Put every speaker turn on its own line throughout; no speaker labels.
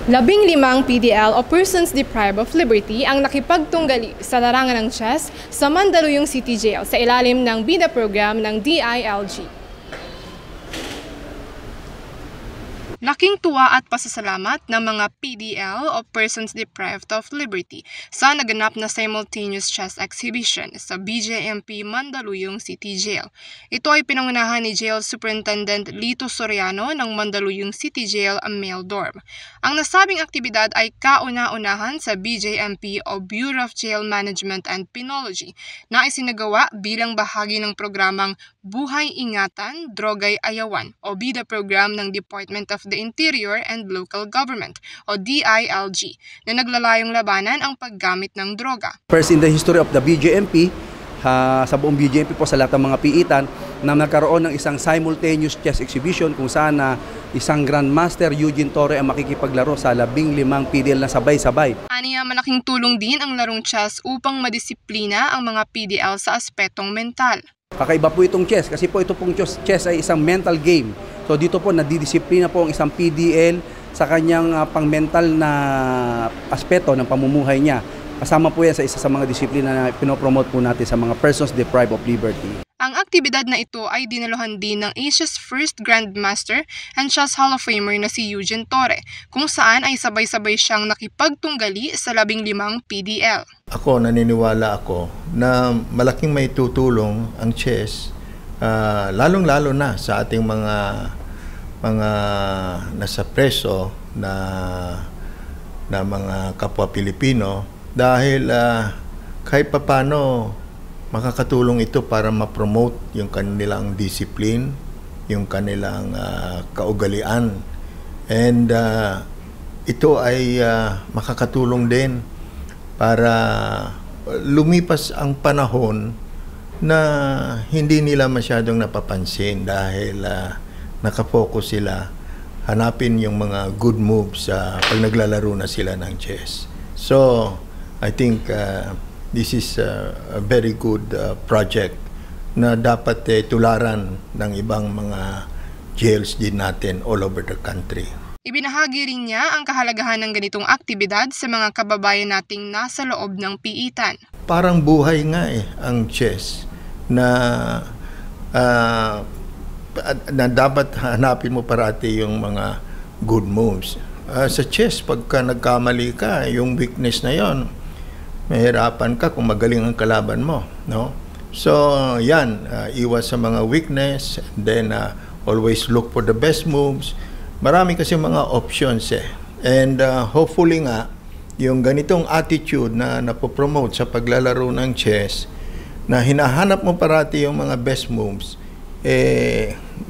15 PDL o persons deprived of liberty ang nakipagtunggali sa larangan ng chess sa Mandaluyong City Jail sa ilalim ng bida program ng DILG. Laking tuwa at pasasalamat ng mga PDL o persons deprived of liberty sa naganap na simultaneous chess exhibition sa BJMP Mandaluyong City Jail. Ito ay pinangunahan ni Jail Superintendent Lito Soriano ng Mandaluyong City Jail Male Dorm. Ang nasabing aktibidad ay kauna-unahan sa BJMP o Bureau of Jail Management and Penology na isinagawa bilang bahagi ng programang Buhay Ingatan, Drogay Ayawan o BIDA program ng Department of the Interior and Local Government o DILG na naglalayong labanan ang paggamit ng droga.
First in the history of the BJMP, sa buong BJMP po sa lahat ng mga piitan na nagkaroon ng isang simultaneous chess exhibition kung saan isang Grandmaster Eugene Torre ang makikipaglaro sa 15 PDL na sabay-sabay.
Aniya, malaking tulong din ang larong chess upang madisiplina ang mga PDL sa aspetong mental.
Kakaiba po itong chess kasi po ito pong chess ay isang mental game. So dito po nadidisiplina po ang isang PDL sa kanyang pang-mental na aspeto ng pamumuhay niya. Kasama po yan sa isa sa mga disiplina na pinopromote po natin sa mga persons deprived of liberty.
Ang aktibidad na ito ay dinaluhan din ng Asia's first Grandmaster and Chess Hall of Famer na si Eugene Torre, kung saan ay sabay-sabay siyang nakipagtunggali sa 15 PDL.
Ako, naniniwala ako na malaking may tutulong ang chess, lalong-lalo na sa ating mga nasa preso na mga kapwa Pilipino dahil kahit papano makakatulong ito para ma-promote yung kanilang discipline, yung kanilang kaugalian. And ito ay makakatulong din para lumipas ang panahon na hindi nila masyadong napapansin dahil nakafocus sila hanapin yung mga good moves pag naglalaro na sila ng chess. So, I think this is a very good project na dapat tularan ng ibang mga jails din natin all over the country.
Ibinahagi rin niya ang kahalagahan ng ganitong aktibidad sa mga kababayan nating nasa loob ng piitan.
Parang buhay nga ang chess na dapat hanapin mo parati yung mga good moves. Sa chess, pagka nagkamali ka, yung weakness na yon, mahirapan ka kung magaling ang kalaban mo, no? So, yan, iwas sa mga weakness, then always look for the best moves. Marami kasi mga options And hopefully nga, yung ganitong attitude na napopromote sa paglalaro ng chess, na hinahanap mo parati yung mga best moves,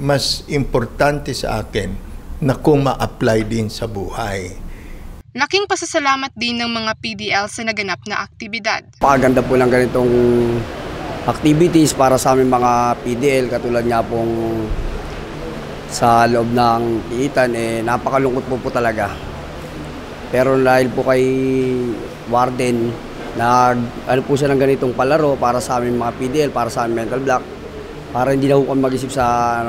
mas importante sa akin na kung ma-apply din sa buhay.
Laking pasasalamat din ng mga PDL sa naganap na aktibidad.
Napakaganda po ng ganitong activities para sa aming mga PDL, katulad nga pong sa loob ng piitan, napakalungkot po talaga. Pero dahil po kay Warden, ano po siya ng ganitong palaro para sa aming mga PDL, para sa aming mental block, para hindi na po kami mag-isip sa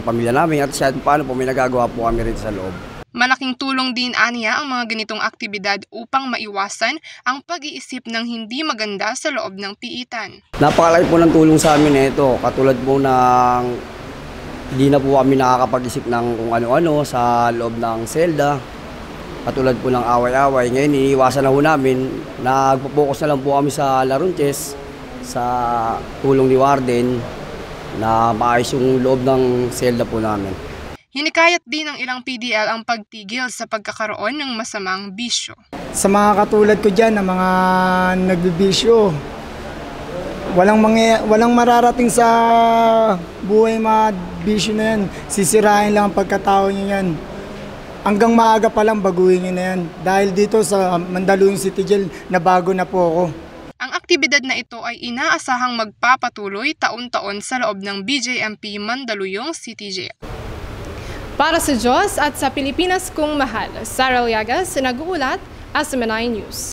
pamilya namin at siya paano po may nagagawa po kami rito sa loob.
Malaking tulong din aniya ang mga ganitong aktibidad upang maiwasan ang pag-iisip ng hindi maganda sa loob ng piitan.
Napakalaki po ng tulong sa amin ito, katulad po ng hindi na po kami nakakapag-isip ng kung ano-ano sa loob ng selda, katulad po ng away-away. Ngayon iniiwasan na po namin, nagpo-focus na lang po kami sa larong chess sa tulong ni Warden na maayos yung loob ng selda po namin.
Hinikayat din ng ilang PDL ang pagtigil sa pagkakaroon ng masamang bisyo.
Sa mga katulad ko dyan na mga nagbibisyo, walang mararating sa buhay mga bisyo na yan. Sisirain lang ang pagkatao nyo yan. Hanggang maaga pa lang baguhin nyo na yan. Dahil dito sa Mandaluyong City Jail, nabago na po ako.
Ang aktibidad na ito ay inaasahang magpapatuloy taon-taon sa loob ng BJMP Mandaluyong City Jail. Para sa Diyos at sa Pilipinas kong mahal, Sarah Llagas, nag-uulat, ASM9 News.